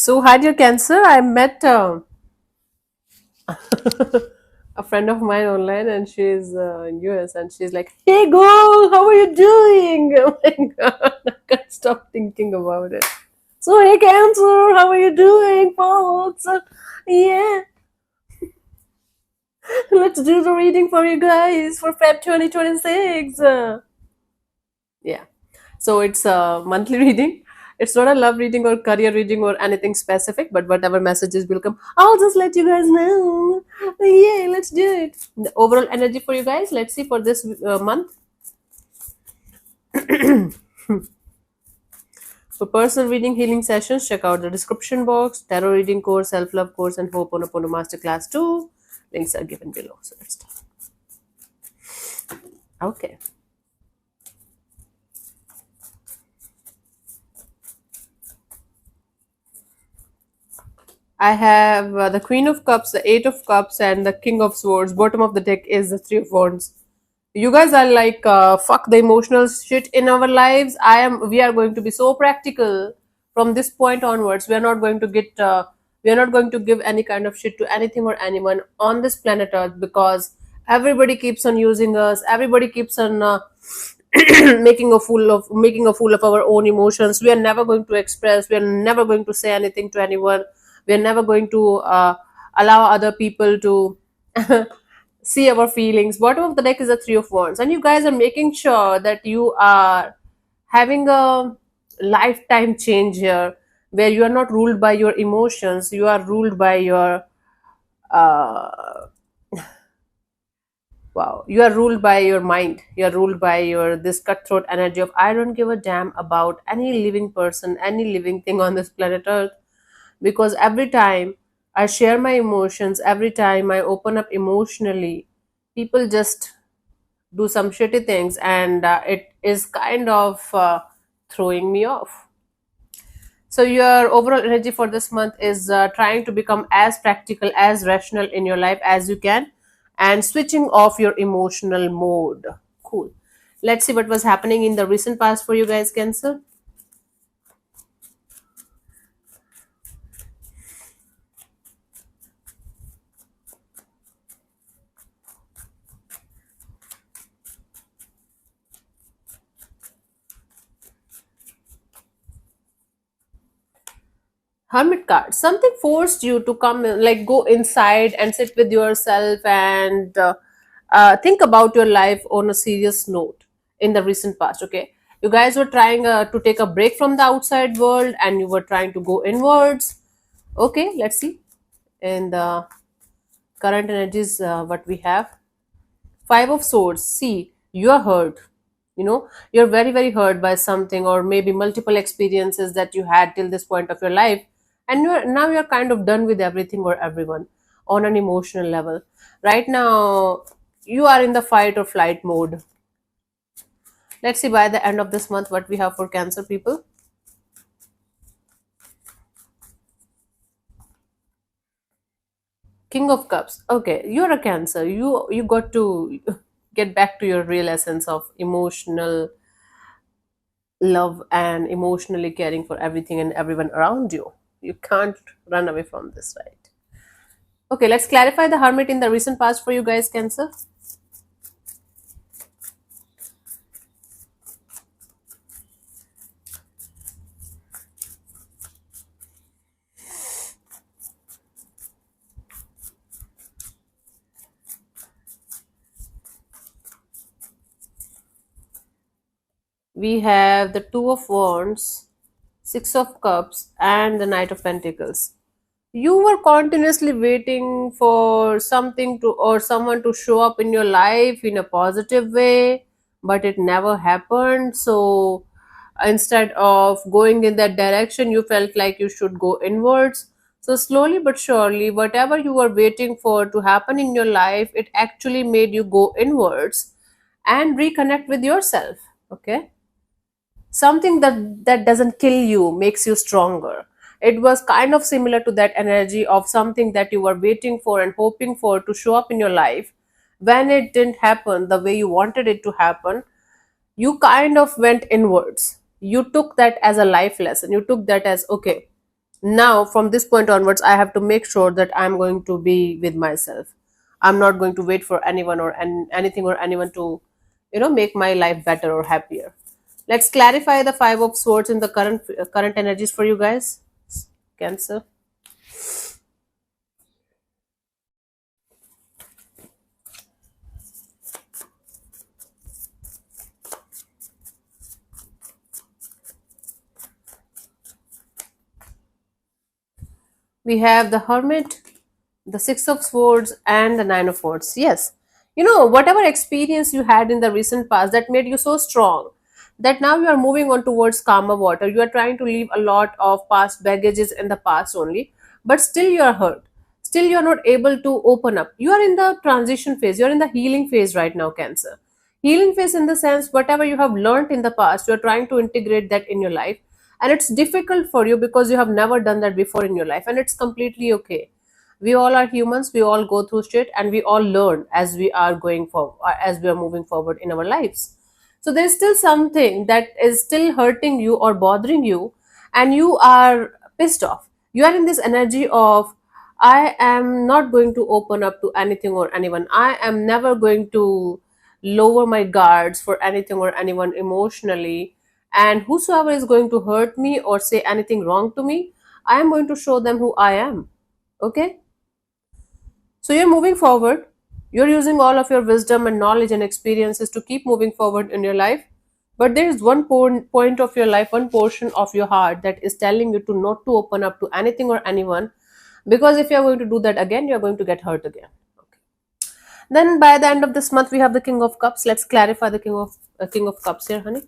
So, had your cancer? I met a friend of mine online, and she's in US, and she's like, "Hey, girl, how are you doing?" Oh my god, I can't stop thinking about it. So, hey, cancer, how are you doing, folks? Yeah, let's do the reading for you guys for Feb 2026. Yeah. So it's a monthly reading. It's not a love reading or career reading or anything specific, but whatever messages will come, I'll just let you guys know. Yeah, let's do it. The overall energy for you guys, let's see for this month. For personal reading healing sessions, check out the description box, tarot reading course, self love course, and Ho'oponopono Masterclass 2. Links are given below. So let's start. Okay. I have the Queen of Cups, the Eight of Cups, and the King of Swords. Bottom of the deck is the Three of Wands. You guys are like, fuck the emotional shit in our lives. We are going to be so practical from this point onwards. We are not going to we are not going to give any kind of shit to anything or anyone on this planet Earth because everybody keeps on using us. Everybody keeps on making a fool of our own emotions. We are never going to express. We are never going to say anything to anyone. We are never going to allow other people to see our feelings. Bottom of the deck is a Three of Wands, and you guys are making sure that you are having a lifetime change here, where you are not ruled by your emotions. You are ruled by your uh, wow. You are ruled by your mind. You are ruled by your this cutthroat energy of I don't give a damn about any living person, any living thing on this planet Earth, because every time I share my emotions, every time I open up emotionally, people just do some shitty things, and it is kind of throwing me off. So your overall energy for this month is trying to become as practical, as rational in your life as you can, and switching off your emotional mode. Cool. Let's see what was happening in the recent past for you guys, Cancer. Hermit card. Something forced you to come, like go inside and sit with yourself and think about your life on a serious note in the recent past. Okay, you guys were trying to take a break from the outside world and you were trying to go inwards. Okay, let's see. In the current energies, what we have. Five of Swords. See, you are hurt. You're very, very hurt by something, or maybe multiple experiences that you had till this point of your life, and you're kind of done with everything or everyone on an emotional level. Right now, you are in the fight or flight mode. Let's see by the end of this month what we have for Cancer people. King of Cups. Okay, you're a Cancer. You got to get back to your real essence of emotional love and emotionally caring for everything and everyone around you. You can't run away from this, right? Okay, let's clarify the Hermit in the recent past for you guys, Cancer. We have the Two of Wands, Six of Cups, and the Knight of Pentacles. You were continuously waiting for something to or someone to show up in your life in a positive way, but it never happened. So instead of going in that direction, you felt like you should go inwards. So slowly but surely, whatever you were waiting for to happen in your life, it actually made you go inwards and reconnect with yourself. Okay, something that doesn't kill you makes you stronger. It was kind of similar to that energy of something that you were waiting for and hoping for to show up in your life. When it didn't happen the way you wanted it to happen, you kind of went inwards. You took that as a life lesson. You took that as, okay, Now from this point onwards, I have to make sure that I'm going to be with myself. I'm not going to wait for anyone or anything or anyone to make my life better or happier. Let's clarify the five of swords in the current energies for you guys. Cancer. We have the hermit, the six of swords, and the nine of swords. Yes, whatever experience you had in the recent past that made you so strong that now you are moving on towards calmer water. You are trying to leave a lot of past baggages in the past only, but still you are hurt. Still you are not able to open up. You are in the transition phase. You are in the healing phase right now, Cancer. Healing phase in the sense whatever you have learned in the past, you are trying to integrate that in your life, and it's difficult for you because you have never done that before in your life, and it's completely okay. We all are humans, we all go through shit, and we all learn as we are going forward, as we are moving forward in our lives. So there's still something that is still hurting you or bothering you, and you are pissed off. You are in this energy of, I am not going to open up to anything or anyone. I am never going to lower my guards for anything or anyone emotionally, and whosoever is going to hurt me or say anything wrong to me, I am going to show them who I am. Okay, so you're moving forward. You're using all of your wisdom and knowledge and experiences to keep moving forward in your life. But there is one point of your life, one portion of your heart that is telling you to not to open up to anything or anyone, because if you're going to do that again, you're going to get hurt again. Okay. Then by the end of this month, we have the King of Cups. Let's clarify the King of Cups here, honey.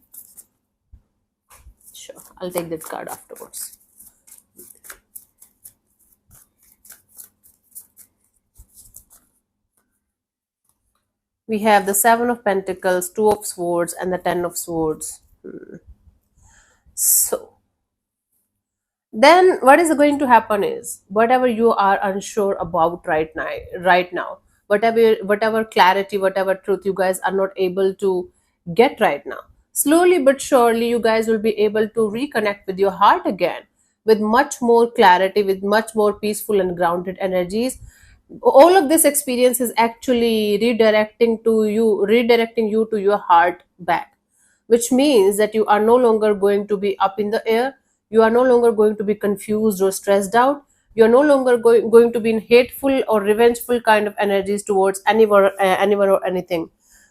Sure, I'll take that card afterwards. We have the Seven of Pentacles, Two of Swords, and the Ten of Swords. So then what is going to happen is whatever you are unsure about right now, whatever clarity, whatever truth you guys are not able to get right now, slowly but surely you guys will be able to reconnect with your heart again, with much more clarity, with much more peaceful and grounded energies. All of this experience is actually redirecting you to your heart back, which means that you are no longer going to be up in the air. You are no longer going to be confused or stressed out. You are no longer going to be in hateful or revengeful kind of energies towards anyone or anything,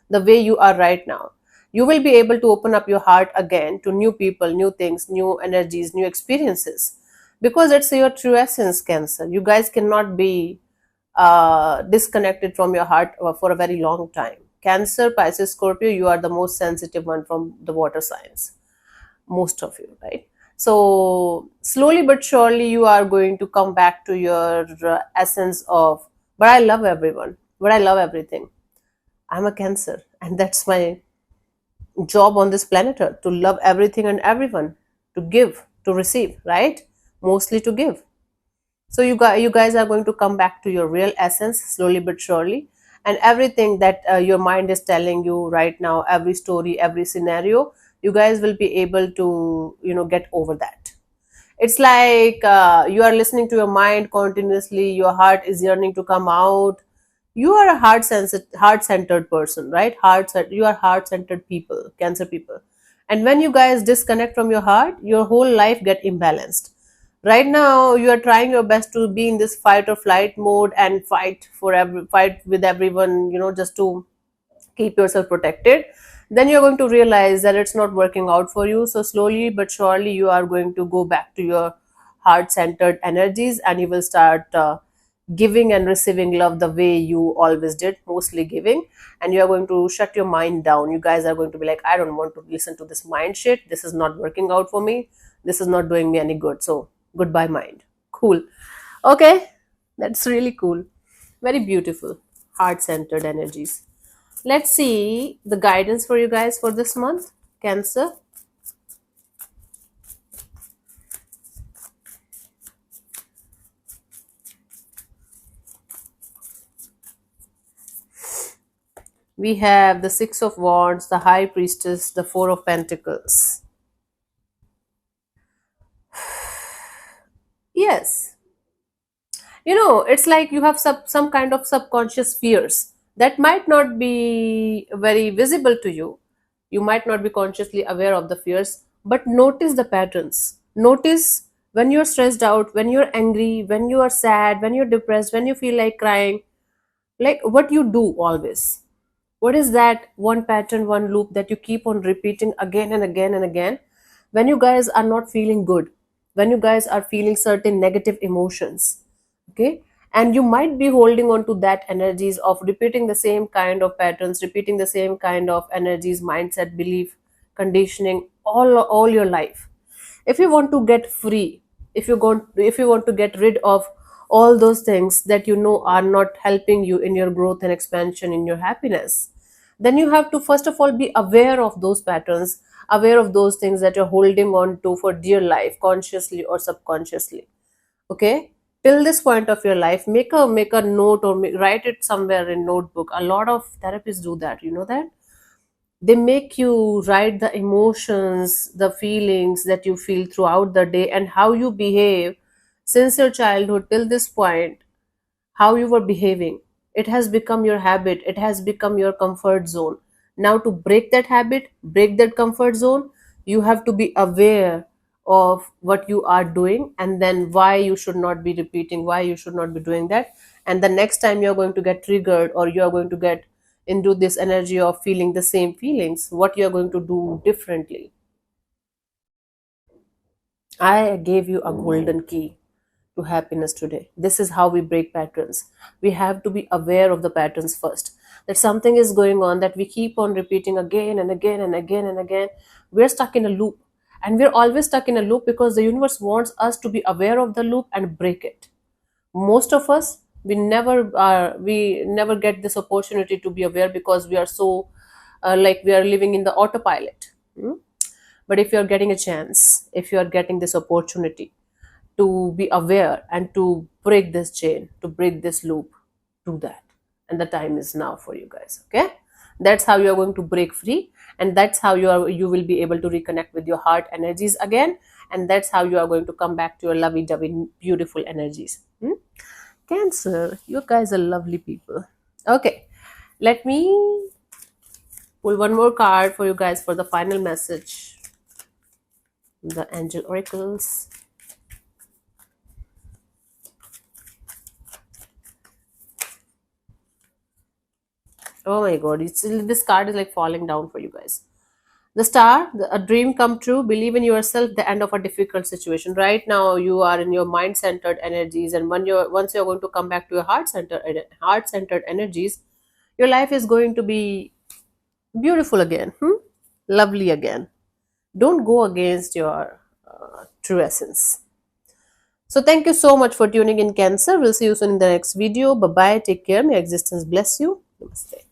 the way you are right now. You will be able to open up your heart again to new people, new things, new energies, new experiences, because it's your true essence, Cancer. You guys cannot be disconnected from your heart for a very long time. Cancer, Pisces, Scorpio, you are the most sensitive one from the water signs, most of you, right? So slowly but surely you are going to come back to your essence of, but I love everyone, but I love everything. I'm a Cancer, and that's my job on this planet Earth, to love everything and everyone, to give, to receive, right? Mostly to give. So you guys are going to come back to your real essence slowly but surely, and everything that your mind is telling you right now, every story, every scenario, you guys will be able to get over that. It's like you are listening to your mind continuously. Your heart is yearning to come out. You are a heart centered person, right? You are heart centered people, Cancer people. And when you guys disconnect from your heart, your whole life get imbalanced. Right now you are trying your best to be in this fight or flight mode and fight with everyone, just to keep yourself protected. Then you're going to realize that it's not working out for you. So slowly but surely you are going to go back to your heart centered energies, and you will start giving and receiving love the way you always did, mostly giving. And you are going to shut your mind down. You guys are going to be like, I don't want to listen to this mind shit. This is not working out for me. This is not doing me any good. So goodbye, mind. Cool. Okay, that's really cool. Very beautiful. Heart centered energies. Let's see the guidance for you guys for this month, Cancer. We have the Six of Wands, the High Priestess, the Four of Pentacles. Yes, it's like you have some kind of subconscious fears that might not be very visible to you. You might not be consciously aware of the fears, but notice the patterns. Notice when you're stressed out, when you're angry, when you are sad, when you're depressed, when you feel like crying, like what you do always. What is that one pattern, one loop that you keep on repeating again and again and again when you guys are not feeling good, when you guys are feeling certain negative emotions? Okay. And you might be holding on to that energies of repeating the same kind of patterns, repeating the same kind of energies, mindset, belief, conditioning all your life. If you want to get free, if you want to get rid of all those things that you know are not helping you in your growth and expansion, in your happiness, then you have to first of all be aware of those patterns, aware of those things that you're holding on to for dear life, consciously or subconsciously. Okay. Till this point of your life, make a note, or write it somewhere in notebook. A lot of therapists do that, you know that they make you write the emotions, the feelings that you feel throughout the day, and how you behave since your childhood till this point, how you were behaving. It has become your habit, it has become your comfort zone. Now, to break that habit, break that comfort zone, you have to be aware of what you are doing, and then why you should not be repeating, why you should not be doing that. And the next time you're going to get triggered, or you're going to get into this energy of feeling the same feelings, what you're going to do differently. I gave you a golden key to happiness today. This is how we break patterns. We have to be aware of the patterns first. That something is going on that we keep on repeating again and again and again and again. We're stuck in a loop. And we're always stuck in a loop because the universe wants us to be aware of the loop and break it. Most of us, we never get this opportunity to be aware because we are so like we are living in the autopilot. Hmm? But if you're getting a chance, if you are getting this opportunity to be aware and to break this chain, to break this loop, do that. And the time is now for you guys. Okay. That's how you are going to break free, and that's how you will be able to reconnect with your heart energies again, and that's how you are going to come back to your lovey-dovey beautiful energies. Hmm? Cancer, you guys are lovely people. Okay, let me pull one more card for you guys for the final message. The angel oracles. Oh my god, this card is like falling down for you guys. The star, a dream come true, believe in yourself, the end of a difficult situation. Right now, you are in your mind centered energies, and once you're going to come back to your heart centered energies, your life is going to be beautiful again, lovely again. Don't go against your true essence. So, thank you so much for tuning in, Cancer. We'll see you soon in the next video. Bye bye. Take care. May existence bless you. Namaste.